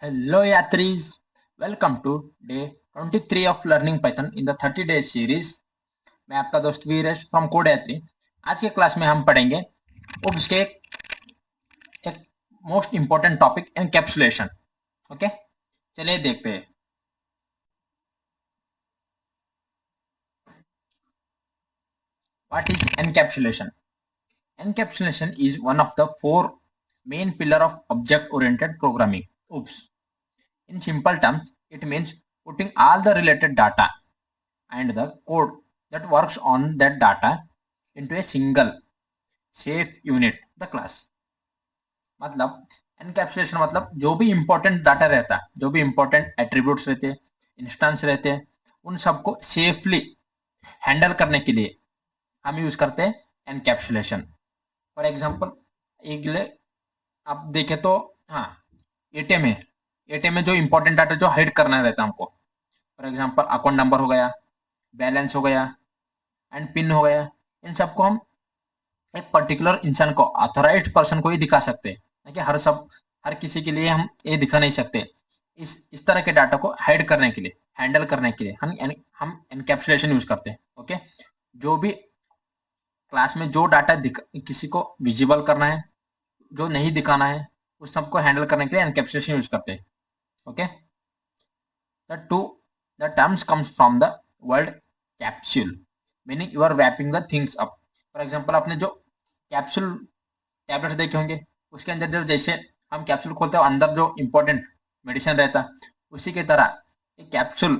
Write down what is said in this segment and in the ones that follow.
Hello यात्रीज, welcome to day 23 of learning Python in the 30 days series. मैं आपका दोस्त वीरेश फ्रॉम कोड यात्री। आज के क्लास में हम पढ़ेंगे उब्स के एक most important topic encapsulation. Okay, चलिए देखते हैं। What is encapsulation? Encapsulation is one of the four main pillar of object-oriented programming. OOPS. In simple terms, it means putting all the related data and the code that works on that data into a single safe unit, the class. मतलब encapsulation मतलब जो भी important data रहता है, जो भी important attributes रहते हैं, इंस्टेंस रहते हैं, उन सबको सेफली हैंडल करने के लिए हम यूज करते हैं एनकैप्सुलेशन। फॉर एग्जांपल, एक आप देखें तो, हाँ, एटीएम है। एटीएम में जो इंपॉर्टेंट डाटा जो हाइड करना रहता है हमको, फॉर एग्जांपल अकाउंट नंबर हो गया, बैलेंस हो गया एंड पिन हो गया, इन सबको हम एक पर्टिकुलर इंसान को, ऑथोराइज्ड पर्सन को ही दिखा सकते हैं कि हर किसी के लिए हम ये दिखा नहीं सकते। इस तरह के डाटा को हाइड करने के लिए, हैंडल करने के लिए हम एनकैप्सुलेशन यूज करते हैं। ओके, जो भी क्लास में जो डाटा किसी को विजिबल करना है, जो नहीं दिखाना है, उस सबको हैंडल करने के लिए एनकैप्सुलेशन यूज करते हैं। Okay, the to the terms comes from the word capsule, meaning you are wrapping the things up. For example, आपने जो कैप्सूल टैबलेट्स देखे होंगे, उसके अंदर जो जैसे हम कैप्सूल खोलते हैं, अंदर जो इंपॉर्टेंट मेडिसिन रहता है, उसी की तरह एक कैप्सूल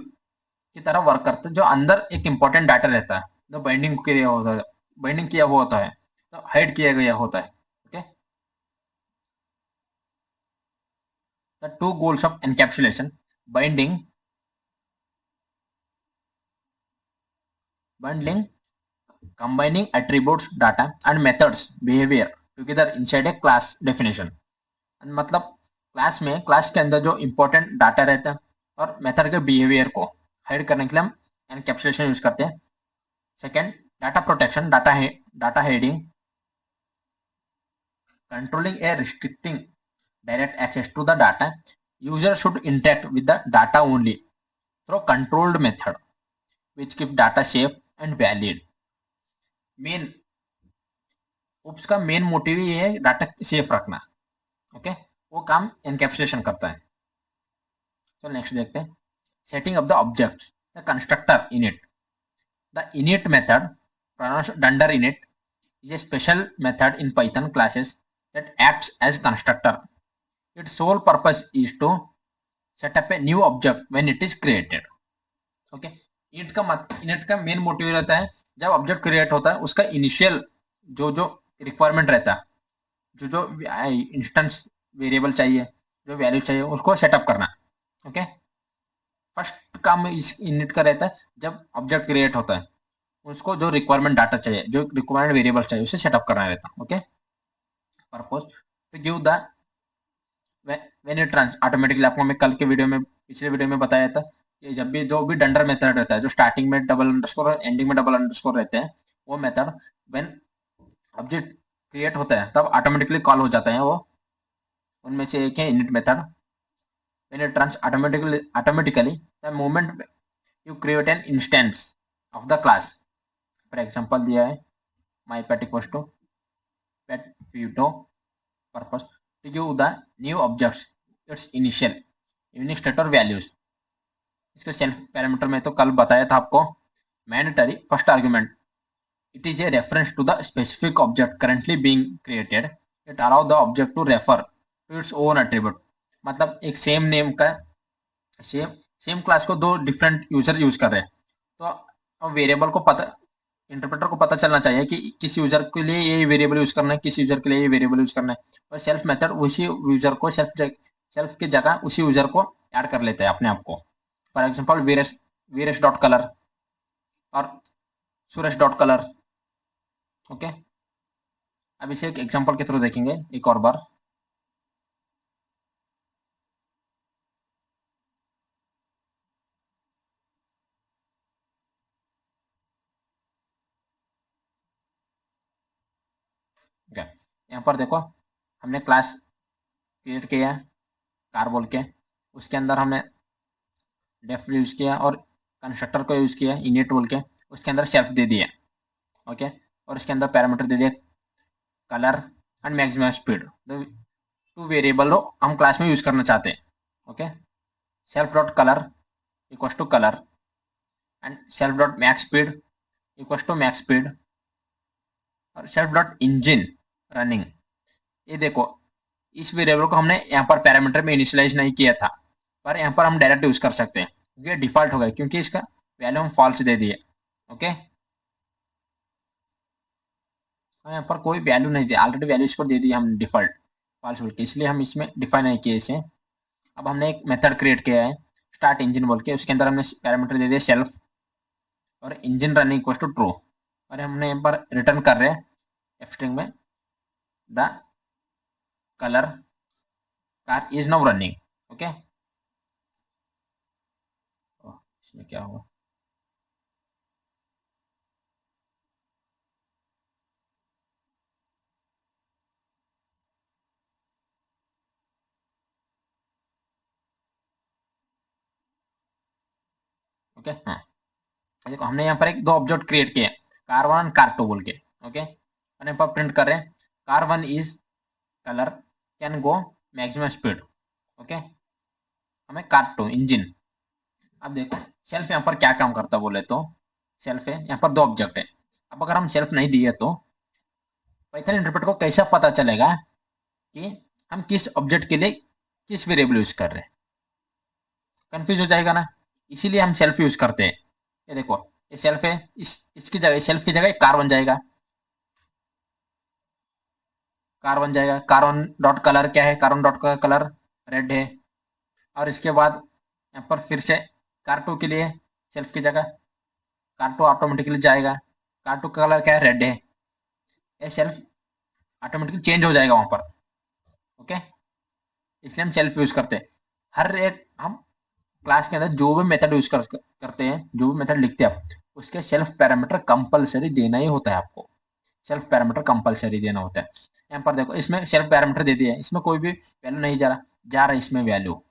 की तरह वर्क करता है, जो अंदर एक इंपॉर्टेंट डाटा रहता है, जो बाइंडिंग किया हुआ होता है, तो हाइड किया गया होता है। Okay, the to goals of encapsulation: binding bundling, combining attributes, data and methods behavior together inside a class definition। मतलब क्लास के अंदर जो इंपॉर्टेंट डाटा रहता है और मेथड के बिहेवियर को हाइड करने के लिए हम एनकैप्सुलेशन यूज करते हैं। Second, data protection, data hiding, controlling A restricting direct access to the data. User should interact with the data only through controlled method which keep data safe and valid। Main OOPs का main motive ये है data safe रखना। Okay, वो काम encapsulation करता है। तो next देखते हैं, setting of the object, the constructor init. The init method, pronounced dunder init, is a special method in Python classes that acts as constructor. Its sole purpose is to set up a new object when it is created। Okay, init का main motive रहता है, जब object create होता है उसका initial जो जो requirement रहता है, जो जो इंस्टेंस वेरिएबल चाहिए, जो वैल्यू चाहिए, उसको सेटअप करना। ओके, फर्स्ट काम इस इनिट का रहता है, जब ऑब्जेक्ट क्रिएट होता है उसको जो रिक्वायरमेंट डाटा चाहिए, जो रिक्वायरमेंट वेरिएबल चाहिए, उसे सेटअप करना रहता है। Okay, purpose to give the when it runs automatically. आपको मैं कल के वीडियो में, पिछले वीडियो में बताया था कि जब भी जो भी डंडर मेथड रहता है, जो स्टार्टिंग में डबल अंडरस्कोर और एंडिंग में डबल अंडरस्कोर रहते हैं, वो मेथड व्हेन ऑब्जेक्ट क्रिएट होता है तब ऑटोमेटिकली कॉल हो जाता है। वो उनमें से एक है init method. When it runs automatically the moment you create an instance of the class. For example दिया है my pet equals to pet photo purpose to give the new objects its initial unique state और values। इसके self parameter में तो कल बताया था आपको, mandatory first argument, it is a reference to the specific object currently being created, it allow the object to refer to its own attribute. मतलब एक सेम नेम का सेम सेम क्लास को दो डिफरेंट यूजर यूज कर रहे हैं, तो variable को पता, इंटरप्रेटर को पता चलना चाहिए कि किस यूजर के लिए ये वेरिएबल यूज करना है, किस यूजर के लिए ये वेरिएबल यूज करना है। और सेल्फ मेथड उसी यूजर को सेल्फ की जगह उसी यूजर को ऐड कर लेते हैं अपने आप को। For example, Viresh dot colour और सुरेश डॉट कलर। ओके, अब इसे एक एग्जांपल के थ्रू देखेंगे एक और बार। यहाँ पर देखो, हमने क्लास क्रिएट किया कार बोल के, उसके अंदर हमने डेफ यूज किया और कंस्ट्रक्टर को यूज किया इनिट बोल के, उसके अंदर सेल्फ दे दिया। ओके, और उसके अंदर पैरामीटर दे दिया colour and maximum speed, two variable हम क्लास में यूज करना चाहते हैं। Okay, self dot colour equal to colour and self dot max speed equal to max speed और सेल्फ डॉट इंजन रनिंग। ये देखो, इस वेरिएबल को हमने यहाँ पर पैरामीटर में इनिशियलाइज नहीं किया था, पर यहाँ पर हम डायरेक्ट यूज कर सकते हैं क्योंकि डिफॉल्ट हो गया, क्योंकि इसका वैल्यू हम फॉल्स दे दिए। ओके, यहाँ पर कोई वैल्यू नहीं दी, ऑलरेडी वैल्यू इसको दे दी हम डिफॉल्ट फॉल्स बोल के, इसलिए हम इसमें डिफाइन नहीं किए इसे। अब हमने एक मेथड क्रिएट किया है स्टार्ट इंजन बोल के, उसके अंदर हमने पैरामीटर दे दिया सेल्फ और engine running equal to true, और हमने यहाँ पर रिटर्न कर रहे हैं एफ स्ट्रिंग में the colour car is now running. Okay, इसमें क्या होगा, ओके हाँ, देखो हमने यहाँ पर एक दो ऑब्जेक्ट क्रिएट किए car one and car two बोल के। ओके, और यहाँ पर प्रिंट कर रहे हैं car one is colour can go maximum speed. Okay, हमें कार टू इंजन। अब देखो सेल्फ यहाँ पर क्या काम करता है बोले तो, सेल्फ है यहाँ पर दो ऑब्जेक्ट है। अब अगर हम सेल्फ नहीं दिए तो पाइथन इंटरप्रेटर को कैसा पता चलेगा कि हम किस ऑब्जेक्ट के लिए किस वेरिएबल यूज कर रहे हैं, कंफ्यूज हो जाएगा ना, इसीलिए हम सेल्फ यूज करते हैं। ये देखो, ये सेल्फ है, इसकी जगह सेल्फ की जगह कार बन जाएगा, कार बन जाएगा। कार वन डॉट कलर क्या है, कार वन डॉट का कलर रेड है, और इसके बाद यहाँ पर फिर से कार टू के लिए सेल्फ की जगह कार टू ऑटोमेटिकली जाएगा, कार टू का कलर क्या है, रेड है। ये सेल्फ ऑटोमेटिकली चेंज हो जाएगा वहां पर। ओके, इसलिए हम सेल्फ यूज करते हैं। हर एक हम क्लास के अंदर जो भी मेथड यूज करते हैं, जो भी मेथड लिखते हैं आप, उसके सेल्फ पैरामीटर कंपलसरी देना ही होता है आपको, सेल्फ पैरामीटर कंपलसरी देना होता है। यहाँ पर देखो इसमें सेल्फ पैरामीटर दे दिया है, इसमें कोई भी वैल्यू नहीं जा रहा है इसमें वैल्यू।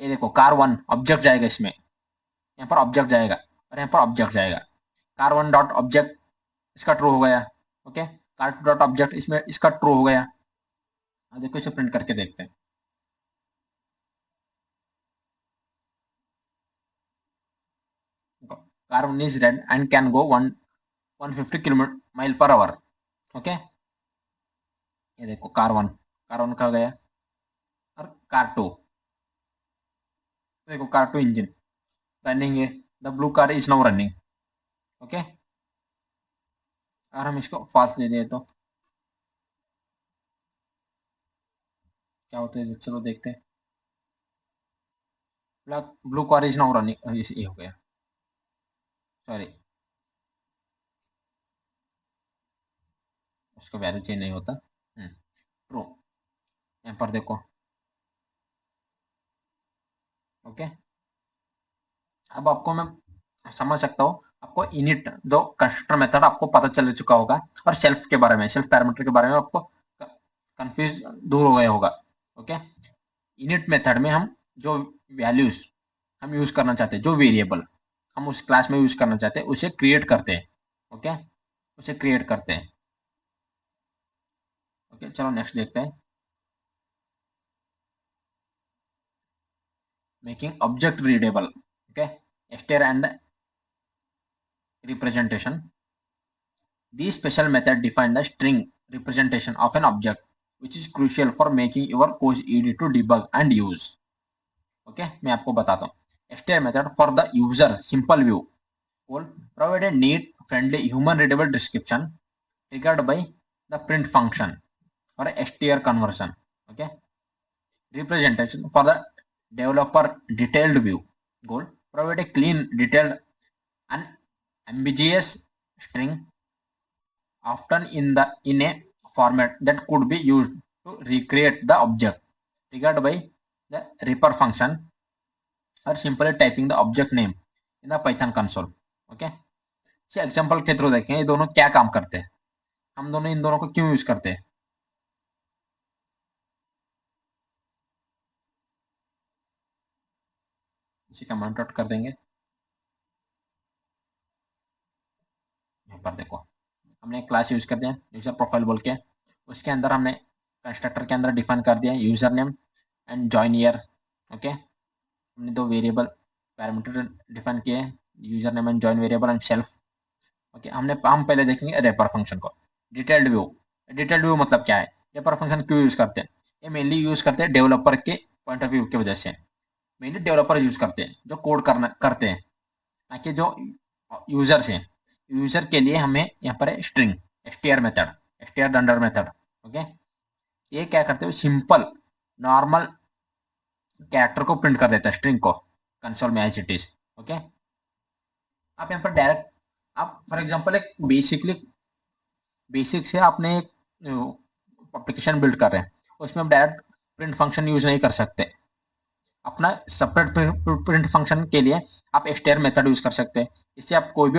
ये देखो कार वन ऑब्जेक्ट जाएगा इसमें, यहाँ पर ऑब्जेक्ट जाएगा और यहाँ पर ऑब्जेक्ट जाएगा। कार वन डॉट ऑब्जेक्ट इसका ट्रू हो गया। Okay, car to dot object इसमें इसका ट्रू हो गया। अब देखो इसे प्रिंट करके देखते हैं। Car one is red and can go 150 kilometre mile per hour. Okay, ये देखो कार वन का गया, और कार टू देखो कार टू इंजन रनिंग है, the blue car is now running. Okay, और हम इसको फॉल्स दे दें तो क्या होता है, चलो देखते हैं। Blue car is now running, ये हो गया, सॉरी उसका वैल्यू चेंज नहीं होता। ट्रू, यहाँ पर देखो। ओके, अब आपको मैं समझ सकता हूँ, आपको इनिट दो कंस्ट्रक्टर मेथड आपको पता चल चुका होगा, और सेल्फ के बारे में, सेल्फ पैरामीटर के बारे में आपको कंफ्यूज दूर हो गया होगा। ओके, इनिट मेथड में हम जो वैल्यूज हम यूज करना चाहते हैं, जो वेरिएबल हम उस क्लास में यूज करना चाहते हैं, उसे क्रिएट करते हैं। ओके, उसे क्रिएट करते हैं। ओके, चलो नेक्स्ट देखते हैं। Making object readable. Okay, str and representation. These special method define the string representation of an object, which is crucial for making your code easy to debug and use. Okay, मैं आपको बताता हूँ। str method for the user simple view will provide a neat, friendly, human readable description triggered by the print function or a str conversion. Okay, representation for the developer detailed view goal provide a clean, detailed, and ambiguous string, often in a format that could be used to recreate the object triggered by the reaper function or simply typing the object name in the Python console. Okay, इसे example के through देखें ये दोनों क्या काम करते हैं, हम दोनों इन दोनों को क्यों यूज करते हैं। इसे कमेंट आउट कर देंगे। यहाँ पर देखो हमने एक क्लास यूज कर दिया यूजर प्रोफाइल बोल के, उसके अंदर हमने कंस्ट्रक्टर के अंदर डिफाइन कर दिया user name and join year. Okay, हमने दो वेरिएबल पैरामीटर डिफाइन किए, user name and join variable and self. Okay, हम पहले देखेंगे रेपर फंक्शन को। डिटेल्ड व्यू, डिटेल्ड व्यू मतलब क्या है, रेपर फंक्शन क्यों यूज करते हैं? ये मेनली यूज करते हैं डेवलपर के पॉइंट ऑफ व्यू की वजह से। मेनली डेवलपर यूज करते हैं जो कोड करना करते हैं, ताकि जो यूजर्स हैं, यूजर के लिए हमें यहाँ पर string str method, str under method. Okay, ये क्या करते हो, सिंपल नॉर्मल कैरेक्टर को प्रिंट कर देता है, स्ट्रिंग को कंसोल में एज इट इज। ओके, आप यहाँ पर डायरेक्ट, आप फॉर एग्जांपल एक बेसिक से आपने एक एप्लीकेशन बिल्ड कर रहे हैं, उसमें आप डायरेक्ट प्रिंट फंक्शन यूज नहीं कर सकते। अपना सेपरेट प्रिंट फंक्शन के लिए आप स्टेयर मेथड यूज कर सकते हैं। इससे आप कोई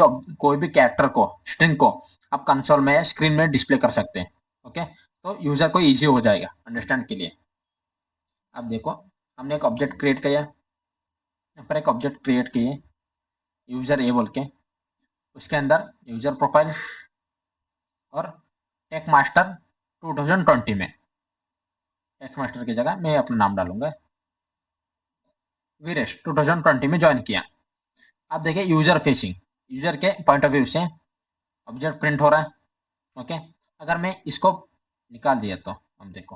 भी कैरेक्टर को, स्ट्रिंग को आप कंसोल में स्क्रीन में डिस्प्ले कर सकते हैं। ओके, तो यूजर को इजी हो जाएगा अंडरस्टैंड के लिए। अब देखो हमने एक ऑब्जेक्ट क्रिएट किया, यहाँ पर एक ऑब्जेक्ट क्रिएट किए यूजर ए बोल के, उसके अंदर यूजर प्रोफाइल और टेक मास्टर 2020 में, टेक मास्टर की जगह मैं अपना नाम डालूंगा वीरेश, 2020 में ज्वाइन किया। आप देखिए यूजर फेसिंग, यूजर के पॉइंट ऑफ व्यू से ऑब्जेक्ट प्रिंट हो रहा है। ओके, अगर मैं इसको निकाल दिया तो अब देखो,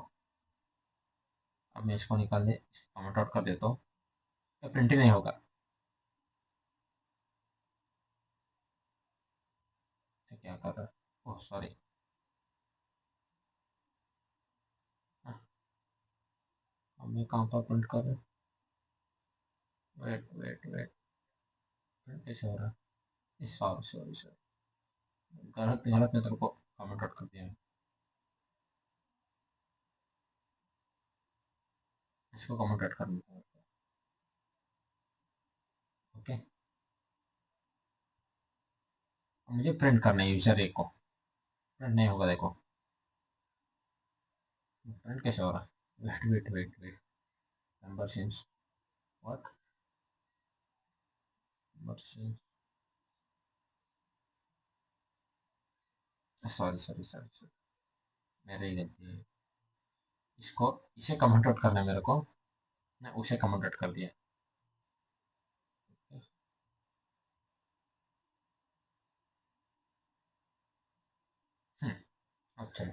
अब मैं इसको निकाल दे, कमेंट आउट कर देता हूँ, तो प्रिंट ही नहीं होगा। तो क्या कर रहा है, ओह सॉरी, अब मैं कहाँ पर प्रिंट कर रहा हूँ, वेट वेट वेट, प्रिंट कैसे हो रहा है, सॉरी सॉरी सॉरी, गलत गलत मैं तेरे को कमेंट आउट कर दिया, इसको कमेंट आउट कर देता हूँ। ओके, मुझे प्रिंट करना है यूजर ए को, प्रिंट नहीं होगा देखो, प्रिंट कैसे हो रहा है, wait wait wait wait, number since what, number since, sorry sorry sorry sorry, मेरी गलती है, इसको इसे कमेंट आउट करना है मेरे को, मैं उसे कमेंट आउट कर दिया। हम्म, अच्छा,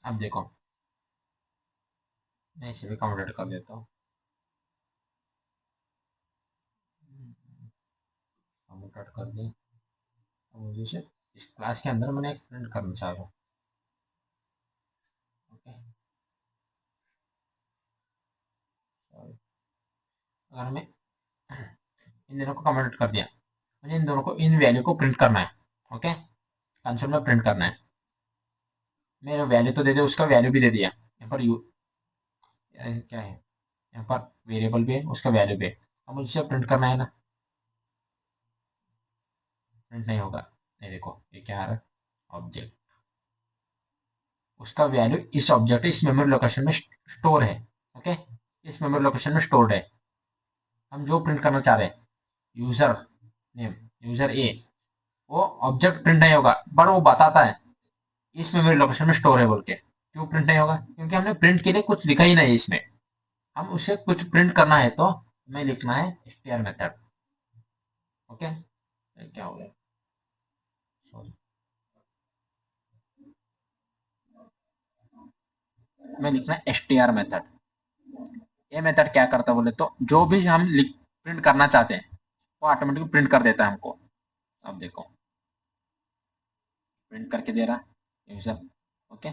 अब देखो मैं इसे भी कमेंट आउट कर देता हूँ, कमेंट आउट कर दिया। अब मुझे इसे इस क्लास के अंदर मैंने एक प्रिंट करना चाह रहा हूँ। ओके, अगर मैं इन दोनों को कमेंट आउट कर दिया, मुझे इन दोनों को, इन वैल्यू को प्रिंट करना है। ओके, कंसोल में प्रिंट करना है, मेरा वैल्यू तो दे दिया, उसका वैल्यू भी दे दिया, यहाँ पर यू क्या है, यहाँ पर वेरिएबल भी है, उसका वैल्यू भी है। अब मुझे प्रिंट करना है ना, प्रिंट नहीं होगा, नहीं देखो ये क्या आ रहा है, ऑब्जेक्ट, उसका वैल्यू इस ऑब्जेक्ट इस मेमोरी लोकेशन में स्टोर है। ओके, इस मेमोरी लोकेशन में स्टोर्ड है। हम जो प्रिंट करना चाह रहे हैं, यूजर नेम, यूजर ए, वो ऑब्जेक्ट प्रिंट नहीं होगा, बट वो बताता है इस मेमोरी लोकेशन में स्टोर है बोल के। क्यों प्रिंट नहीं होगा, क्योंकि हमने प्रिंट के लिए कुछ लिखा ही नहीं है इसमें। हम उसे कुछ प्रिंट करना है तो हमें लिखना है str मेथड। ओके, क्या हो गया, सॉरी, हमें लिखना है str मेथड। ये मेथड क्या करता है बोले तो, जो भी हम प्रिंट करना चाहते हैं वो ऑटोमेटिक प्रिंट कर देता है हमको। अब देखो प्रिंट करके दे रहा है यूजर। ओके,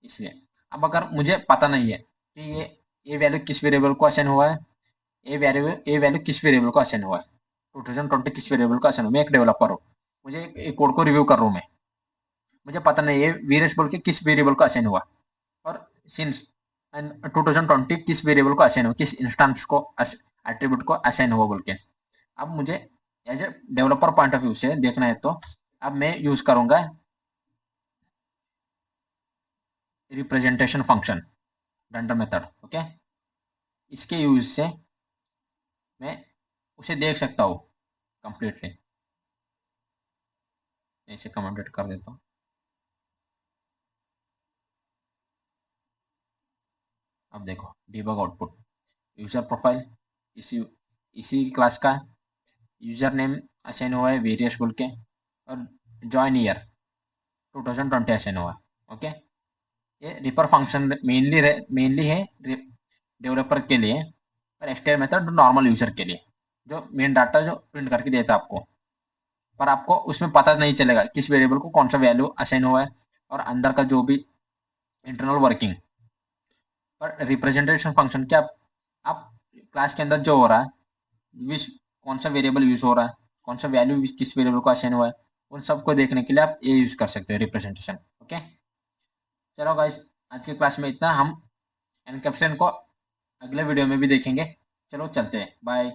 इसलिए अब अगर मुझे पता नहीं है कि ये वैल्यू किस वेरिएबल को असाइन हुआ है, ये वैल्यू किस वेरिएबल को असाइन हुआ है, 2020 किस वेरिएबल को असाइन हुआ, मैं एक डेवलपर हूँ, मुझे एक कोड को रिव्यू कर रहा हूँ मैं, मुझे पता नहीं है वीरेश बोल के किस वेरिएबल को असाइन हुआ, और सिंस 2020 किस वेरिएबल को असाइन हुआ, किस इंस्टेंस को एट्रीब्यूट को असाइन हुआ बोल के। अब मुझे as a developer point of view से देखना है तो अब मैं यूज करूंगा representation function render method. Okay, इसके यूज से मैं उसे देख सकता हूँ कंप्लीटली। इसे कमेंटेड कर देता हूँ। अब देखो डिबग आउटपुट, यूजर प्रोफाइल इसी क्लास का, यूजर नेम असाइन हुआ है वेरियस बोल के, और जॉइन ईयर 2020 असाइन हुआ है। ओके, ये रिपर फंक्शन मेनली है डेवलपर के लिए, और एक्सटेंड मेथड नॉर्मल यूजर के लिए, जो मेन डाटा जो प्रिंट करके देता है आपको। पर आपको उसमें पता नहीं चलेगा किस वेरिएबल को कौन सा वैल्यू असाइन हुआ है, और अंदर का जो भी इंटरनल वर्किंग। पर रिप्रेजेंटेशन फंक्शन क्या, आप क्लास के अंदर जो हो रहा है, विच कौन सा वेरिएबल यूज हो रहा है, कौन सा वैल्यू किस वेरिएबल को असाइन हुआ है, उन सबको देखने के लिए आप ये यूज कर सकते हो रिप्रेजेंटेशन। ओके, चलो गाइस, आज की क्लास में इतना। हम एनकैप्सुलेशन को अगले वीडियो में भी देखेंगे। चलो चलते हैं, बाय।